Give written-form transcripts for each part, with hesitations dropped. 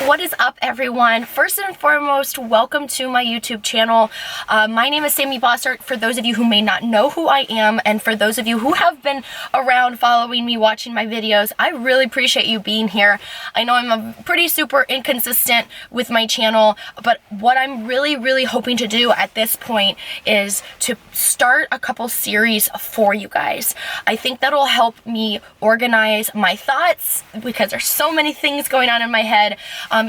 What is up, everyone? First and foremost, welcome to my YouTube channel. My name is SAMI'S, for those of you who may not know who I am, and for those of you who have been around following me, watching my videos, I really appreciate you being here. I know I'm a pretty super inconsistent with my channel, but what I'm really hoping to do at this point is to start a couple series for you guys. I think that'll help me organize my thoughts because there's so many things going on in my head.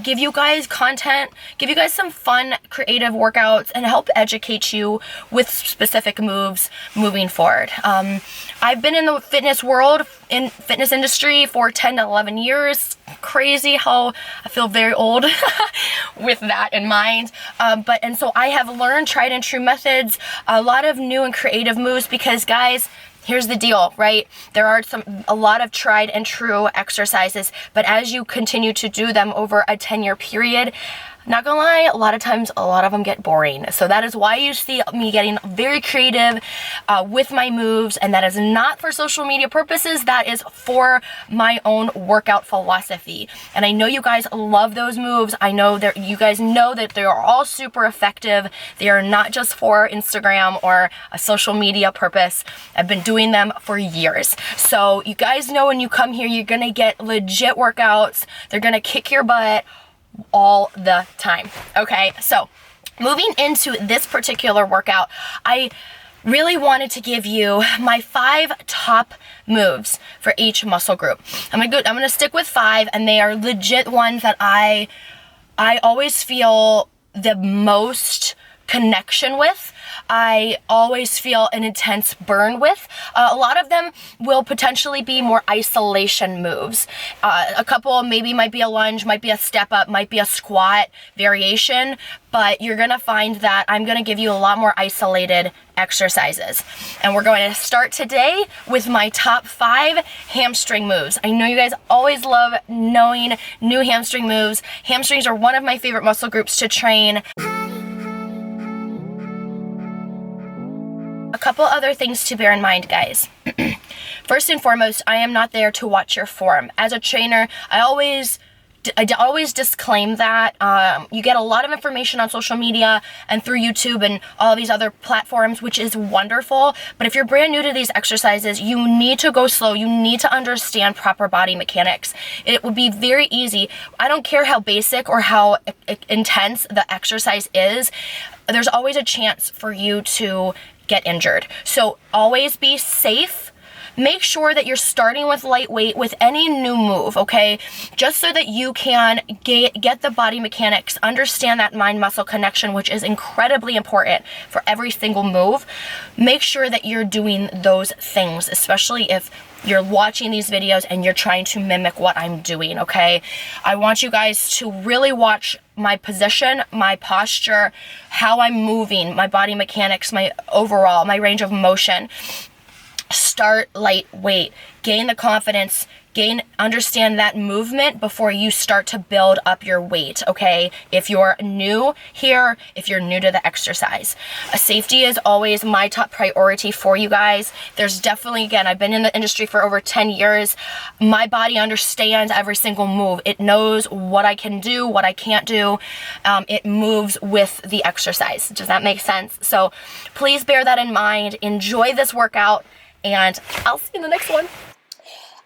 Give you guys content, give you guys some fun, creative workouts, and help educate you with specific moves moving forward. I've been in the fitness world, in fitness industry for 10 to 11 years. Crazy how I feel very old with that in mind. And so I have learned tried and true methods, a lot of new and creative moves because, guys, here's the deal, right? There are a lot of tried and true exercises, but as you continue to do them over a 10-year period, not gonna lie, a lot of times, a lot of them get boring. So that is why you see me getting very creative with my moves, and that is not for social media purposes, that is for my own workout philosophy. And I know you guys love those moves. I know that you guys know that they are all super effective. They are not just for Instagram or a social media purpose. I've been doing them for years. So you guys know when you come here, you're gonna get legit workouts. They're gonna kick your butt all the time. Okay, so moving into this particular workout, I really wanted to give you my 5 top moves for each muscle group. I'm gonna stick with 5, and they are legit ones that I always feel the most connection with. I always feel an intense burn with. A lot of them will potentially be more isolation moves. A couple maybe might be a lunge, might be a step up, might be a squat variation, but you're gonna find that I'm gonna give you a lot more isolated exercises. And we're going to start today with my top 5 hamstring moves. I know you guys always love knowing new hamstring moves. Hamstrings are one of my favorite muscle groups to train. A couple other things to bear in mind, guys. First and foremost, I am not there to watch your form. As a trainer, I always disclaim that. You get a lot of information on social media and through YouTube and all of these other platforms, which is wonderful. But if you're brand new to these exercises, you need to go slow. You need to understand proper body mechanics. It would be very easy. I don't care how basic or how intense the exercise is. There's always a chance for you to get injured. So always be safe. Make sure that you're starting with lightweight with any new move, okay? Just so that you can get the body mechanics, understand that mind-muscle connection, which is incredibly important for every single move. Make sure that you're doing those things, especially if you're watching these videos and you're trying to mimic what I'm doing, okay? I want you guys to really watch my position, my posture, how I'm moving, my body mechanics, my overall, my range of motion. Start lightweight, gain the confidence, understand that movement before you start to build up your weight, okay? If you're new here, if you're new to the exercise. Safety is always my top priority for you guys. There's definitely, again, I've been in the industry for over 10 years. My body understands every single move. It knows what I can do, what I can't do. It moves with the exercise. Does that make sense? So please bear that in mind. Enjoy this workout, and I'll see you in the next one.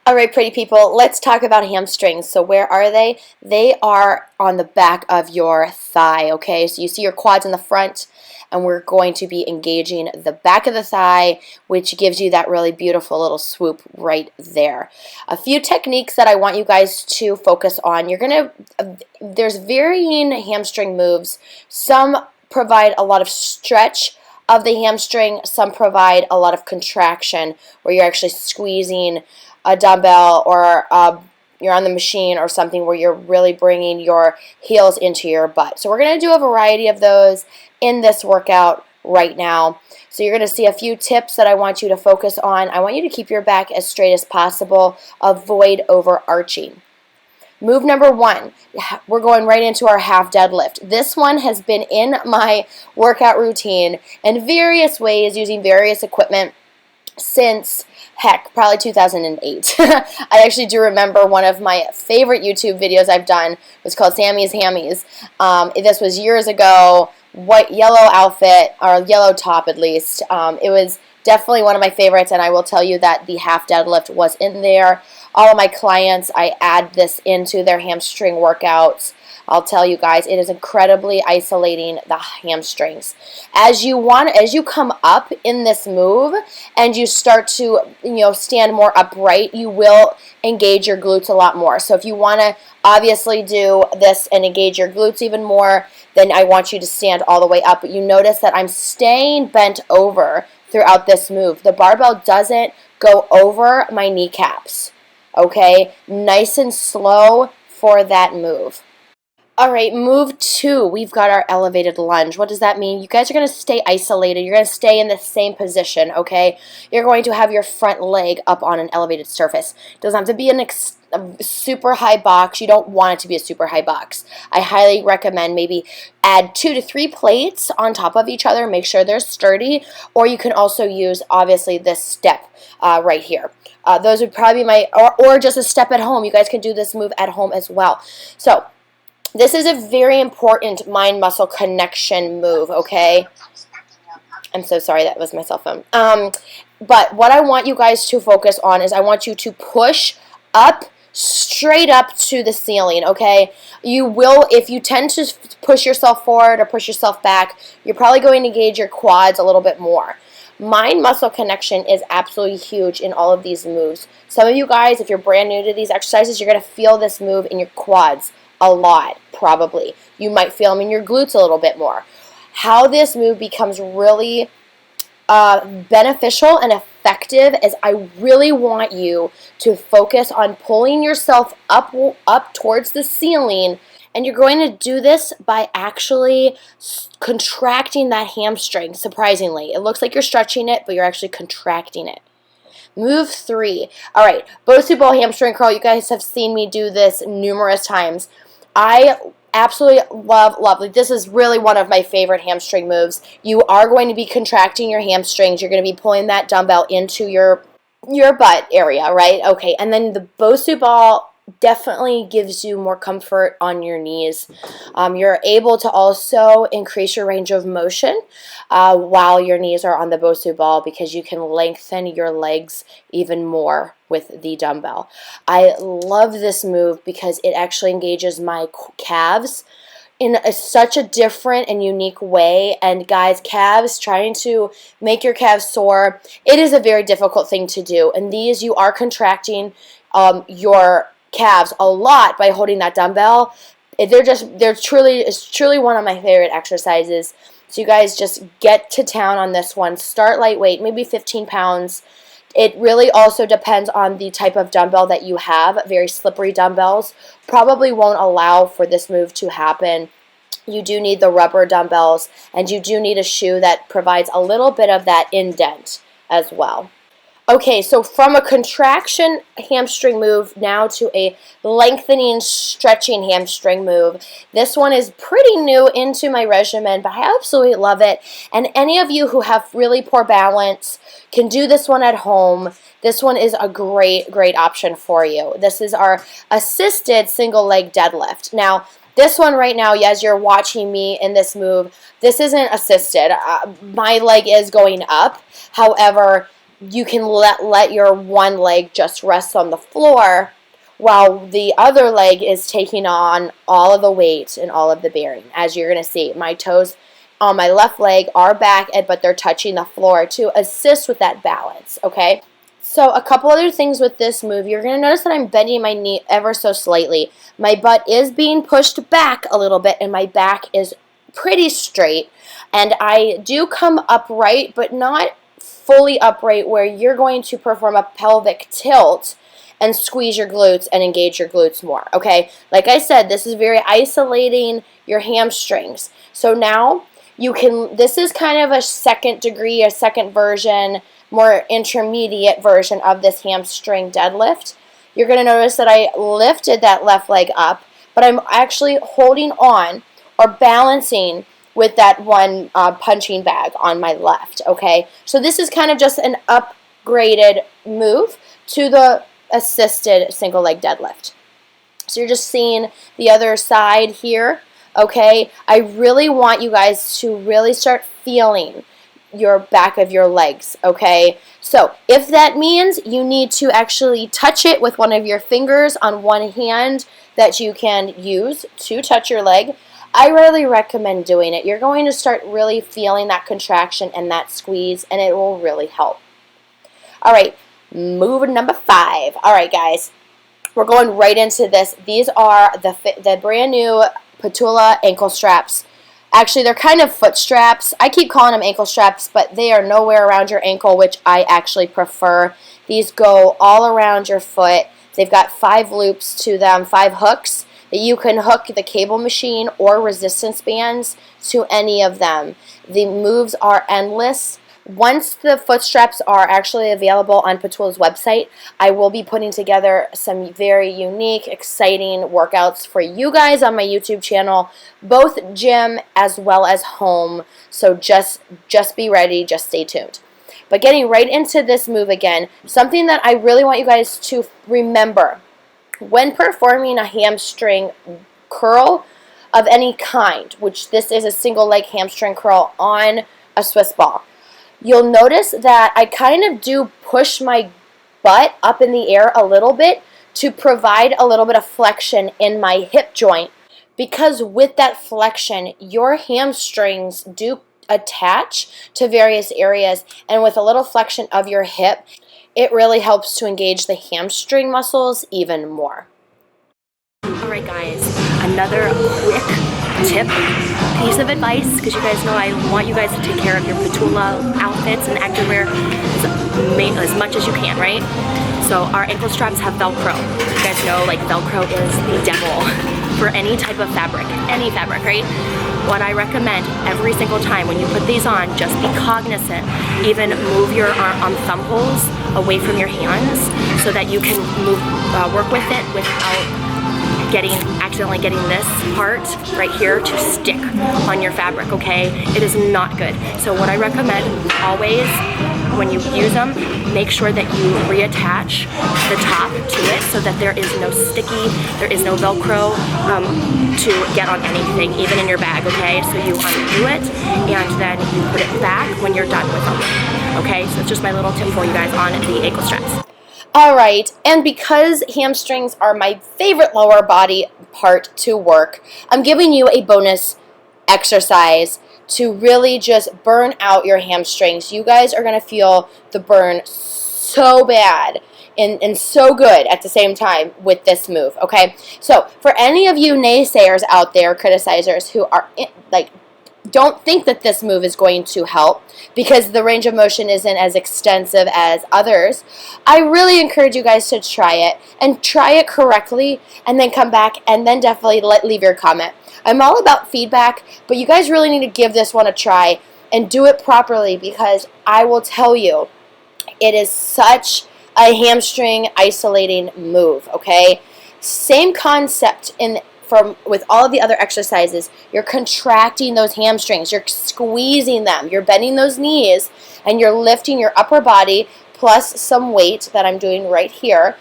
All right, pretty people, let's talk about hamstrings. So where are they? They are on the back of your thigh, okay? So you see your quads in the front, and we're going to be engaging the back of the thigh, which gives you that really beautiful little swoop right there. A few techniques that I want you guys to focus on. There's varying hamstring moves. Some provide a lot of stretch of the hamstring. Some provide a lot of contraction, where you're actually squeezing a dumbbell, or you're on the machine or something where you're really bringing your heels into your butt. So we're going to do a variety of those in this workout right now. So you're going to see a few tips that I want you to focus on. I want you to keep your back as straight as possible. Avoid overarching. Move number 1, we're going right into our half deadlift. This one has been in my workout routine in various ways, using various equipment since heck, probably 2008. I actually do remember one of my favorite YouTube videos I've done was called SAMI'S, this was years ago, yellow outfit, or yellow top at least. It was definitely one of my favorites, and I will tell you that the half deadlift was in there. All of my clients, I add this into their hamstring workouts. I'll tell you guys, it is incredibly isolating the hamstrings. As you come up in this move and you start to, stand more upright, you will engage your glutes a lot more. So if you want to obviously do this and engage your glutes even more, then I want you to stand all the way up. But you notice that I'm staying bent over throughout this move. The barbell doesn't go over my kneecaps. Okay? Nice and slow for that move. All right, move 2, we've got our elevated lunge. What does that mean? You guys are going to stay isolated. You're going to stay in the same position, okay? You're going to have your front leg up on an elevated surface. It doesn't have to be a super high box. You don't want it to be a super high box. I highly recommend maybe add 2 to 3 plates on top of each other. Make sure they're sturdy. Or you can also use, obviously, this step right here. Those would probably be or just a step at home. You guys can do this move at home as well. So, this is a very important mind-muscle connection move, okay? I'm so sorry, that was my cell phone. But what I want you guys to focus on is I want you to push up, straight up to the ceiling, okay? You will, if you tend to push yourself forward or push yourself back, you're probably going to engage your quads a little bit more. Mind-muscle connection is absolutely huge in all of these moves. Some of you guys, if you're brand new to these exercises, you're going to feel this move in your quads a lot, probably. You might feel them in your glutes a little bit more. How this move becomes really beneficial and effective is I really want you to focus on pulling yourself up towards the ceiling, and you're going to do this by actually contracting that hamstring, surprisingly. It looks like you're stretching it, but you're actually contracting it. Move 3. All right, BOSU ball hamstring curl. You guys have seen me do this numerous times. I absolutely love, this is really one of my favorite hamstring moves. You are going to be contracting your hamstrings. You're going to be pulling that dumbbell into your butt area, right? Okay, and then the BOSU ball definitely gives you more comfort on your knees. You're able to also increase your range of motion while your knees are on the BOSU ball because you can lengthen your legs even more with the dumbbell. I love this move because it actually engages my calves in such a different and unique way. And guys, calves, trying to make your calves sore, it is a very difficult thing to do. And these, you are contracting your calves a lot by holding that dumbbell. It's truly one of my favorite exercises. So you guys just get to town on this one. Start lightweight, maybe 15 pounds. It really also depends on the type of dumbbell that you have. Very slippery dumbbells probably won't allow for this move to happen. You do need the rubber dumbbells, and you do need a shoe that provides a little bit of that indent as well. Okay, so from a contraction hamstring move now to a lengthening, stretching hamstring move. This one is pretty new into my regimen, but I absolutely love it. And any of you who have really poor balance can do this one at home. This one is a great option for you. This is our assisted single leg deadlift. Now, this one right now, as you're watching me in this move, this isn't assisted. My leg is going up. However, you can let your one leg just rest on the floor while the other leg is taking on all of the weight and all of the bearing. As you're going to see, my toes on my left leg are back, but they're touching the floor to assist with that balance, okay? So a couple other things with this move. You're going to notice that I'm bending my knee ever so slightly. My butt is being pushed back a little bit, and my back is pretty straight. And I do come upright, but not fully upright, where you're going to perform a pelvic tilt and squeeze your glutes and engage your glutes more, okay? Like I said, this is very isolating your hamstrings. So now this is kind of a second degree, a second version, more intermediate version of this hamstring deadlift. You're going to notice that I lifted that left leg up, but I'm actually holding on or balancing with that one punching bag on my left, okay? So this is kind of just an up graded move to the assisted single leg deadlift. So you're just seeing the other side here, okay? I really want you guys to really start feeling your back of your legs, okay? So if that means you need to actually touch it with one of your fingers on one hand that you can use to touch your leg, I really recommend doing it. You're going to start really feeling that contraction and that squeeze, and it will really help. All right, move number 5. All right, guys, we're going right into this. These are the brand new PTULA ankle straps. Actually, they're kind of foot straps. I keep calling them ankle straps, but they are nowhere around your ankle, which I actually prefer. These go all around your foot. They've got 5 loops to them, 5 hooks that you can hook the cable machine or resistance bands to any of them. The moves are endless. Once the foot straps are actually available on PTULA's website, I will be putting together some very unique, exciting workouts for you guys on my YouTube channel, both gym as well as home. So just be ready, just stay tuned. But getting right into this move again, something that I really want you guys to remember when performing a hamstring curl of any kind, which this is a single leg hamstring curl on a Swiss ball. You'll notice that I kind of do push my butt up in the air a little bit to provide a little bit of flexion in my hip joint, because with that flexion, your hamstrings do attach to various areas, and with a little flexion of your hip, it really helps to engage the hamstring muscles even more. Alright guys, another quick tip, piece of advice, because you guys know I want you guys to take care of your PTULA outfits and activewear as much as you can, right? So our ankle straps have Velcro. You guys know, like, Velcro is the devil for any type of fabric, right? What I recommend every single time when you put these on, just be cognizant. Even move your thumb holes away from your hands so that you can work with it without accidentally getting this part right here to stick on your fabric, okay? It is not good. So what I recommend always, when you use them, make sure that you reattach the top to it so that there is no sticky, there is no Velcro to get on anything, even in your bag, okay? So you undo it and then you put it back when you're done with them, okay? So it's just my little tip for you guys on the ankle straps. Alright, and because hamstrings are my favorite lower body part to work, I'm giving you a bonus exercise to really just burn out your hamstrings. You guys are going to feel the burn so bad and so good at the same time with this move, okay? So, for any of you naysayers out there, criticizers, who are, don't think that this move is going to help because the range of motion isn't as extensive as others, I really encourage you guys to try it, and try it correctly, and then come back and then definitely leave your comment. I'm all about feedback, but you guys really need to give this one a try and do it properly, because I will tell you, it is such a hamstring isolating move, okay? Same concept with all of the other exercises. You're contracting those hamstrings, you're squeezing them, you're bending those knees, and you're lifting your upper body plus some weight that I'm doing right here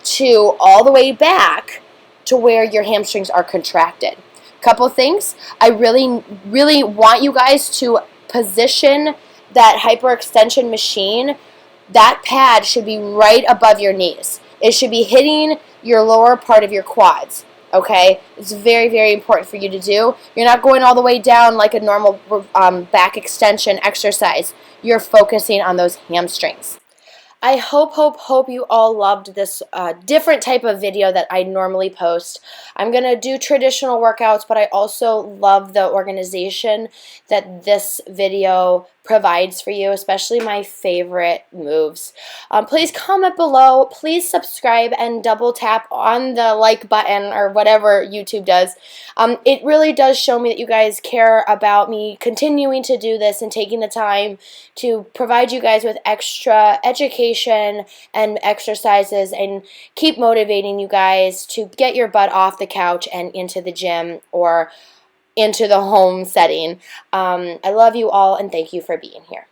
to all the way back to where your hamstrings are contracted. Couple things, I really want you guys to position that hyperextension machine. That pad should be right above your knees. It should be hitting your lower part of your quads. Okay, it's very, very important for you to do. You're not going all the way down like a normal back extension exercise. You're focusing on those hamstrings. I hope you all loved this different type of video that I normally post. I'm going to do traditional workouts, but I also love the organization that this video provides for you, especially my favorite moves. Please comment below, please subscribe, and double tap on the like button or whatever YouTube does. It really does show me that you guys care about me continuing to do this and taking the time to provide you guys with extra education and exercises and keep motivating you guys to get your butt off the couch and into the gym or into the home setting. I love you all, and thank you for being here.